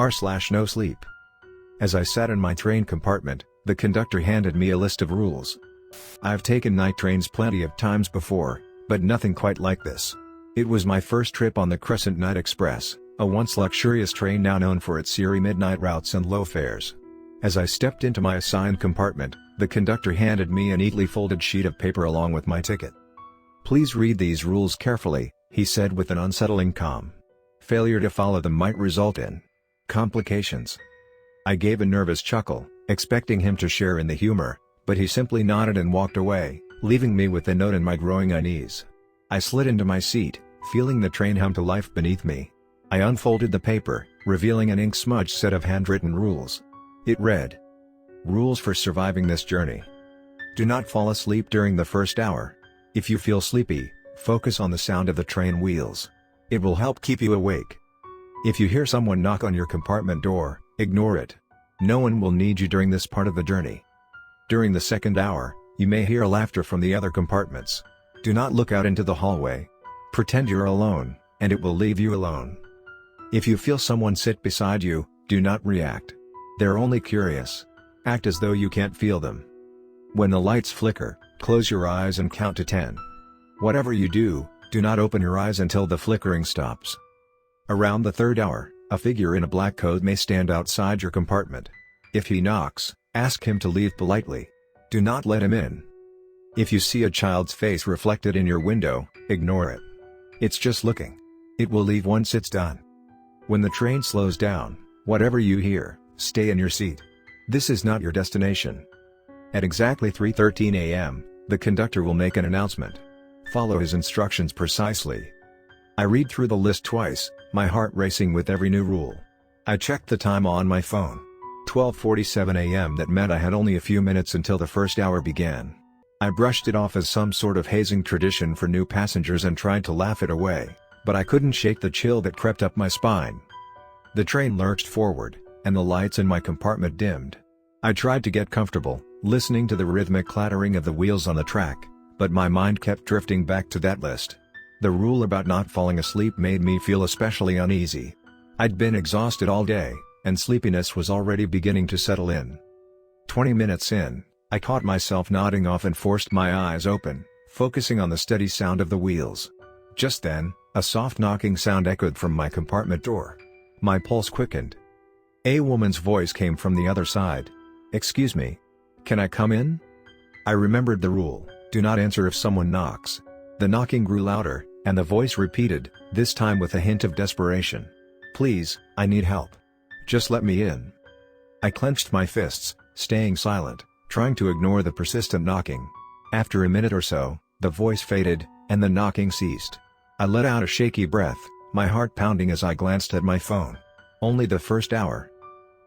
r/NoSleep. As I sat in my train compartment, the conductor handed me a list of rules. I've taken night trains plenty of times before, but nothing quite like this. It was my first trip on the Crescent Night Express, a once luxurious train now known for its eerie midnight routes and low fares. As I stepped into my assigned compartment, the conductor handed me a neatly folded sheet of paper along with my ticket. "Please read these rules carefully," he said with an unsettling calm. "Failure to follow them might result in complications." I gave a nervous chuckle, expecting him to share in the humor, but he simply nodded and walked away, leaving me with the note in my growing unease. I slid into my seat, feeling the train hum to life beneath me. I unfolded the paper, revealing an ink-smudged set of handwritten rules. It read, "Rules for surviving this journey. Do not fall asleep during the first hour. If you feel sleepy, focus on the sound of the train wheels. It will help keep you awake. If you hear someone knock on your compartment door, ignore it. No one will need you during this part of the journey. During the second hour, you may hear laughter from the other compartments. Do not look out into the hallway. Pretend you're alone, and it will leave you alone. If you feel someone sit beside you, do not react. They're only curious. Act as though you can't feel them. When the lights flicker, close your eyes and count to 10. Whatever you do, do not open your eyes until the flickering stops. Around the third hour, a figure in a black coat may stand outside your compartment. If he knocks, ask him to leave politely. Do not let him in. If you see a child's face reflected in your window, ignore it. It's just looking. It will leave once it's done. When the train slows down, whatever you hear, stay in your seat. This is not your destination." At exactly 3:13 a.m., the conductor will make an announcement. Follow his instructions precisely. I read through the list twice, my heart racing with every new rule. I checked the time on my phone. 12:47 a.m. That meant I had only a few minutes until the first hour began. I brushed it off as some sort of hazing tradition for new passengers and tried to laugh it away, but I couldn't shake the chill that crept up my spine. The train lurched forward, and the lights in my compartment dimmed. I tried to get comfortable, listening to the rhythmic clattering of the wheels on the track, but my mind kept drifting back to that list. The rule about not falling asleep made me feel especially uneasy. I'd been exhausted all day, and sleepiness was already beginning to settle in. 20 minutes in, I caught myself nodding off and forced my eyes open, focusing on the steady sound of the wheels. Just then, a soft knocking sound echoed from my compartment door. My pulse quickened. A woman's voice came from the other side. "Excuse me. Can I come in?" I remembered the rule, do not answer if someone knocks. The knocking grew louder, and the voice repeated, this time with a hint of desperation. "Please, I need help. Just let me in." I clenched my fists, staying silent, trying to ignore the persistent knocking. After a minute or so, the voice faded, and the knocking ceased. I let out a shaky breath, my heart pounding as I glanced at my phone. Only the first hour.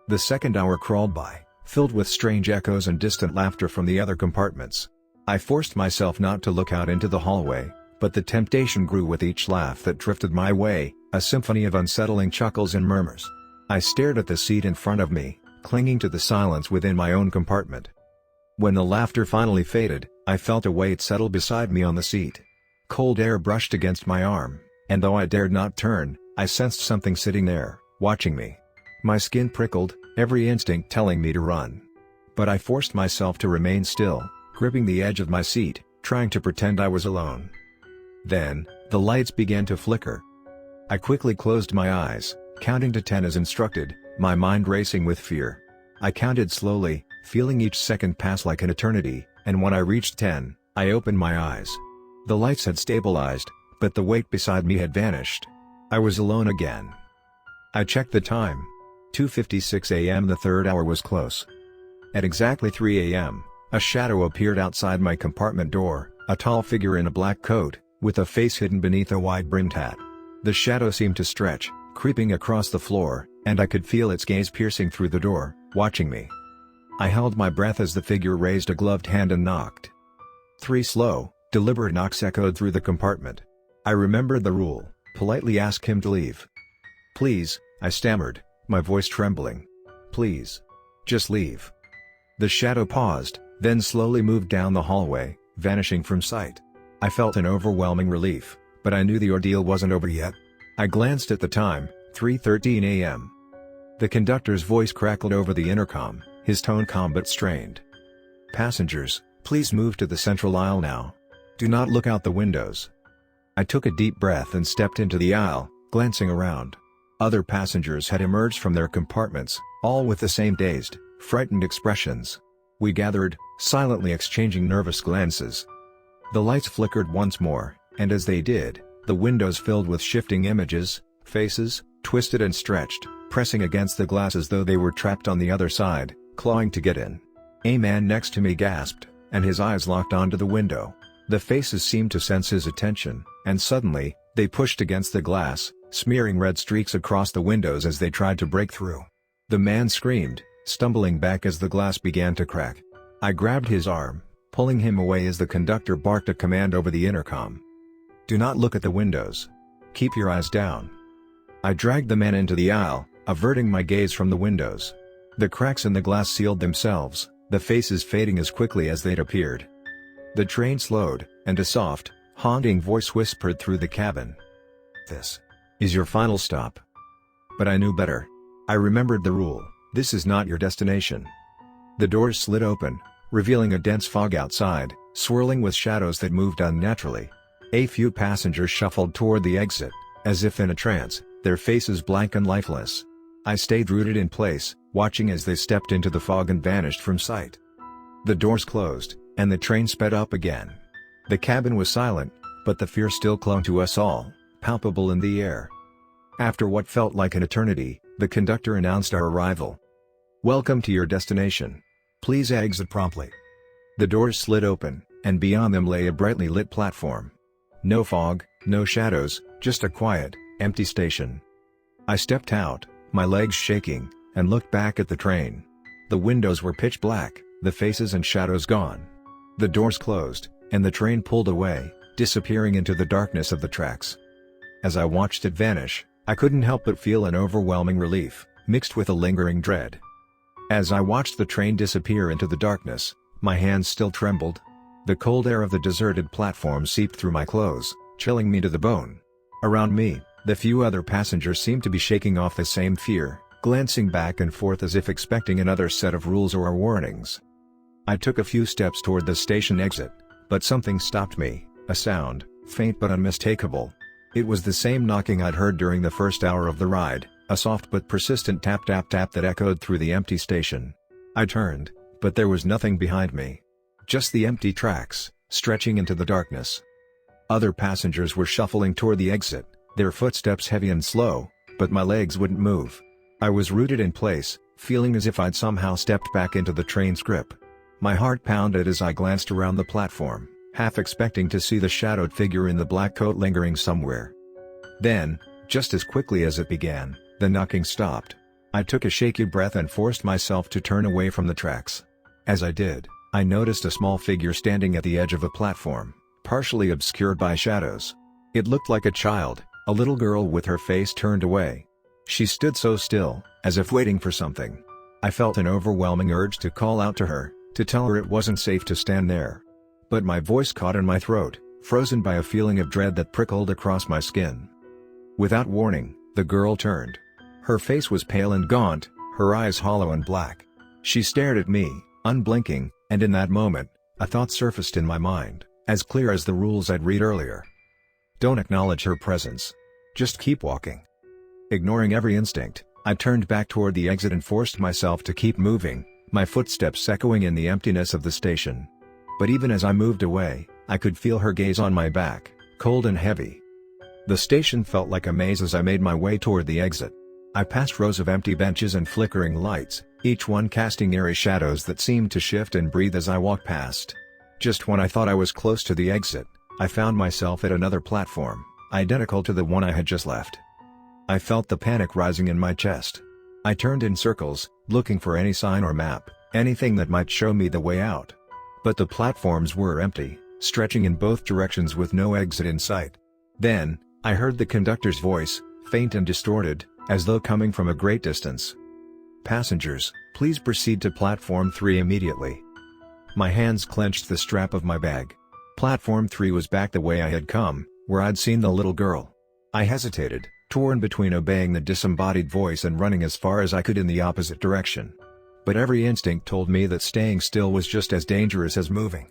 The second hour crawled by, filled with strange echoes and distant laughter from the other compartments. I forced myself not to look out into the hallway, but the temptation grew with each laugh that drifted my way, a symphony of unsettling chuckles and murmurs. I stared at the seat in front of me, clinging to the silence within my own compartment. When the laughter finally faded, I felt a weight settle beside me on the seat. Cold air brushed against my arm, and though I dared not turn, I sensed something sitting there, watching me. My skin prickled, every instinct telling me to run. But I forced myself to remain still, gripping the edge of my seat, trying to pretend I was alone. Then, the lights began to flicker. I quickly closed my eyes, counting to 10 as instructed, my mind racing with fear. I counted slowly, feeling each second pass like an eternity, and when I reached 10, I opened my eyes. The lights had stabilized, but the weight beside me had vanished. I was alone again. I checked the time. 2:56 a.m. The third hour was close. At exactly 3 a.m., a shadow appeared outside my compartment door, a tall figure in a black coat, with a face hidden beneath a wide-brimmed hat. The shadow seemed to stretch, creeping across the floor, and I could feel its gaze piercing through the door, watching me. I held my breath as the figure raised a gloved hand and knocked. 3 slow, deliberate knocks echoed through the compartment. I remembered the rule, politely ask him to leave. "Please," I stammered, my voice trembling. "Please. Just leave." The shadow paused, then slowly moved down the hallway, vanishing from sight. I felt an overwhelming relief, but I knew the ordeal wasn't over yet. I glanced at the time, 3:13 a.m. The conductor's voice crackled over the intercom, his tone calm but strained. "Passengers, please move to the central aisle now. Do not look out the windows." I took a deep breath and stepped into the aisle, glancing around. Other passengers had emerged from their compartments, all with the same dazed, frightened expressions. We gathered, silently exchanging nervous glances. The lights flickered once more, and as they did, the windows filled with shifting images, faces, twisted and stretched, pressing against the glass as though they were trapped on the other side, clawing to get in. A man next to me gasped, and his eyes locked onto the window. The faces seemed to sense his attention, and suddenly, they pushed against the glass, smearing red streaks across the windows as they tried to break through. The man screamed, stumbling back as the glass began to crack. I grabbed his arm, pulling him away as the conductor barked a command over the intercom. "Do not look at the windows. Keep your eyes down." I dragged the man into the aisle, averting my gaze from the windows. The cracks in the glass sealed themselves, the faces fading as quickly as they'd appeared. The train slowed, and a soft, haunting voice whispered through the cabin. "This is your final stop." But I knew better. I remembered the rule: this is not your destination. The doors slid open, revealing a dense fog outside, swirling with shadows that moved unnaturally. A few passengers shuffled toward the exit, as if in a trance, their faces blank and lifeless. I stayed rooted in place, watching as they stepped into the fog and vanished from sight. The doors closed, and the train sped up again. The cabin was silent, but the fear still clung to us all, palpable in the air. After what felt like an eternity, the conductor announced our arrival. "Welcome to your destination. Please exit promptly." The doors slid open, and beyond them lay a brightly lit platform. No fog, no shadows, just a quiet, empty station. I stepped out, my legs shaking, and looked back at the train. The windows were pitch black, the faces and shadows gone. The doors closed, and the train pulled away, disappearing into the darkness of the tracks. As I watched it vanish, I couldn't help but feel an overwhelming relief, mixed with a lingering dread. As I watched the train disappear into the darkness, my hands still trembled. The cold air of the deserted platform seeped through my clothes, chilling me to the bone. Around me, the few other passengers seemed to be shaking off the same fear, glancing back and forth as if expecting another set of rules or warnings. I took a few steps toward the station exit, but something stopped me, a sound, faint but unmistakable. It was the same knocking I'd heard during the first hour of the ride, a soft but persistent tap tap tap that echoed through the empty station. I turned, but there was nothing behind me. Just the empty tracks, stretching into the darkness. Other passengers were shuffling toward the exit, their footsteps heavy and slow, but my legs wouldn't move. I was rooted in place, feeling as if I'd somehow stepped back into the train's grip. My heart pounded as I glanced around the platform, half expecting to see the shadowed figure in the black coat lingering somewhere. Then, just as quickly as it began, the knocking stopped. I took a shaky breath and forced myself to turn away from the tracks. As I did, I noticed a small figure standing at the edge of a platform, partially obscured by shadows. It looked like a child, a little girl with her face turned away. She stood so still, as if waiting for something. I felt an overwhelming urge to call out to her, to tell her it wasn't safe to stand there. But my voice caught in my throat, frozen by a feeling of dread that prickled across my skin. Without warning, the girl turned. Her face was pale and gaunt, her eyes hollow and black. She stared at me, unblinking, and in that moment, a thought surfaced in my mind, as clear as the rules I'd read earlier. Don't acknowledge her presence. Just keep walking. Ignoring every instinct, I turned back toward the exit and forced myself to keep moving, my footsteps echoing in the emptiness of the station. But even as I moved away, I could feel her gaze on my back, cold and heavy. The station felt like a maze as I made my way toward the exit. I passed rows of empty benches and flickering lights, each one casting eerie shadows that seemed to shift and breathe as I walked past. Just when I thought I was close to the exit, I found myself at another platform, identical to the one I had just left. I felt the panic rising in my chest. I turned in circles, looking for any sign or map, anything that might show me the way out. But the platforms were empty, stretching in both directions with no exit in sight. Then, I heard the conductor's voice, faint and distorted, as though coming from a great distance. "Passengers, please proceed to Platform 3 immediately." My hands clenched the strap of my bag. Platform 3 was back the way I had come, where I'd seen the little girl. I hesitated, torn between obeying the disembodied voice and running as far as I could in the opposite direction. But every instinct told me that staying still was just as dangerous as moving.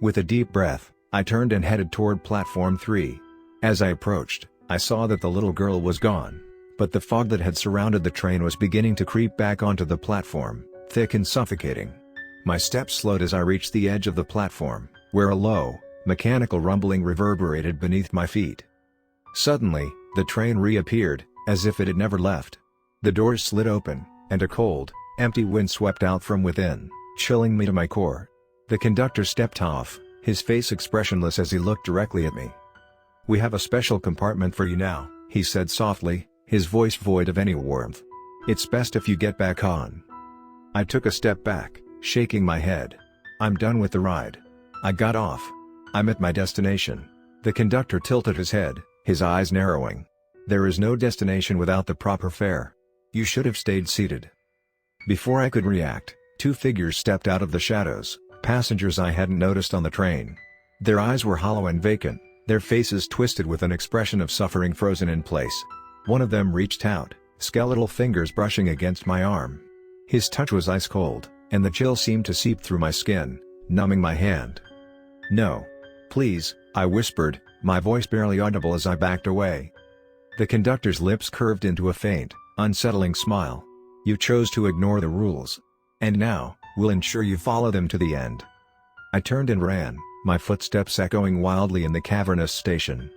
With a deep breath, I turned and headed toward platform 3. As I approached, I saw that the little girl was gone, but the fog that had surrounded the train was beginning to creep back onto the platform, thick and suffocating. My steps slowed as I reached the edge of the platform, where a low, mechanical rumbling reverberated beneath my feet. Suddenly, the train reappeared, as if it had never left. The doors slid open, and a cold, empty wind swept out from within, chilling me to my core. The conductor stepped off, his face expressionless as he looked directly at me. "We have a special compartment for you now," he said softly, his voice void of any warmth. "It's best if you get back on." I took a step back, shaking my head. "I'm done with the ride." I got off. "I'm at my destination." The conductor tilted his head, his eyes narrowing. "There is no destination without the proper fare. You should have stayed seated." Before I could react, two figures stepped out of the shadows, passengers I hadn't noticed on the train. Their eyes were hollow and vacant, their faces twisted with an expression of suffering frozen in place. One of them reached out, skeletal fingers brushing against my arm. His touch was ice cold, and the chill seemed to seep through my skin, numbing my hand. "No. Please," I whispered, my voice barely audible as I backed away. The conductor's lips curved into a faint, unsettling smile. "You chose to ignore the rules. And now, we'll ensure you follow them to the end." I turned and ran, my footsteps echoing wildly in the cavernous station.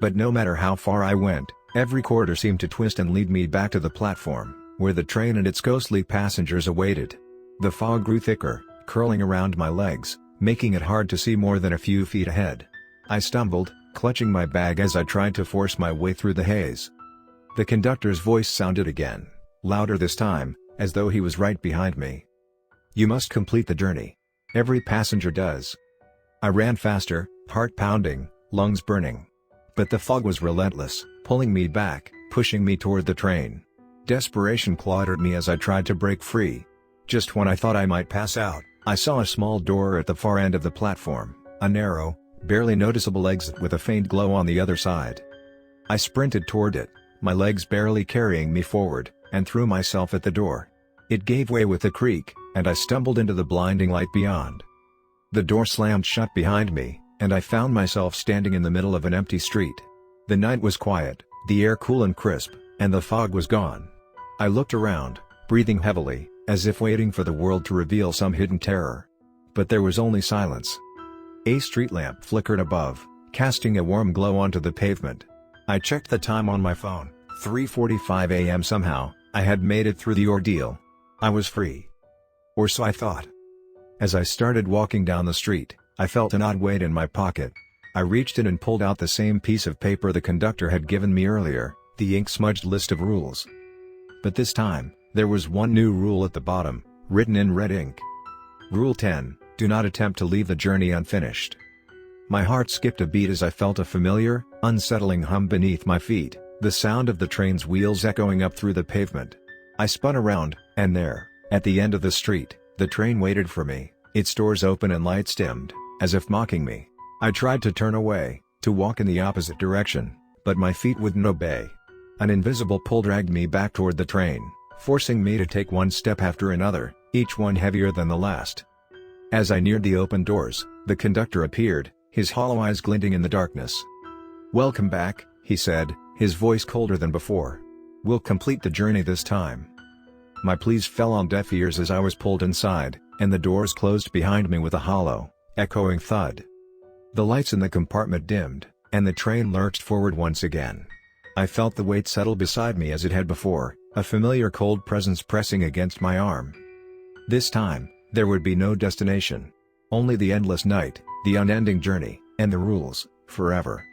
But no matter how far I went, every corridor seemed to twist and lead me back to the platform, where the train and its ghostly passengers awaited. The fog grew thicker, curling around my legs, making it hard to see more than a few feet ahead. I stumbled, clutching my bag as I tried to force my way through the haze. The conductor's voice sounded again, louder this time, as though he was right behind me. "You must complete the journey. Every passenger does." I ran faster, heart pounding, lungs burning. But the fog was relentless, pulling me back, pushing me toward the train. Desperation clawed at me as I tried to break free. Just when I thought I might pass out, I saw a small door at the far end of the platform, a narrow, barely noticeable exit with a faint glow on the other side. I sprinted toward it, my legs barely carrying me forward, and threw myself at the door. It gave way with a creak, and I stumbled into the blinding light beyond. The door slammed shut behind me, and I found myself standing in the middle of an empty street. The night was quiet, the air cool and crisp, and the fog was gone. I looked around, breathing heavily, as if waiting for the world to reveal some hidden terror. But there was only silence. A street lamp flickered above, casting a warm glow onto the pavement. I checked the time on my phone, 3:45 a.m. Somehow, I had made it through the ordeal. I was free. Or so I thought. As I started walking down the street, I felt an odd weight in my pocket. I reached in and pulled out the same piece of paper the conductor had given me earlier, the ink-smudged list of rules. But this time, there was one new rule at the bottom, written in red ink. Rule 10, do not attempt to leave the journey unfinished. My heart skipped a beat as I felt a familiar, unsettling hum beneath my feet, the sound of the train's wheels echoing up through the pavement. I spun around, and there, at the end of the street, the train waited for me, its doors open and lights dimmed, as if mocking me. I tried to turn away, to walk in the opposite direction, but my feet wouldn't obey. An invisible pull dragged me back toward the train, forcing me to take one step after another, each one heavier than the last. As I neared the open doors, the conductor appeared, his hollow eyes glinting in the darkness. "Welcome back," he said, his voice colder than before. "We'll complete the journey this time." My pleas fell on deaf ears as I was pulled inside, and the doors closed behind me with a hollow, echoing thud. The lights in the compartment dimmed, and the train lurched forward once again. I felt the weight settle beside me as it had before, a familiar cold presence pressing against my arm. This time, there would be no destination. Only the endless night, the unending journey, and the rules, forever.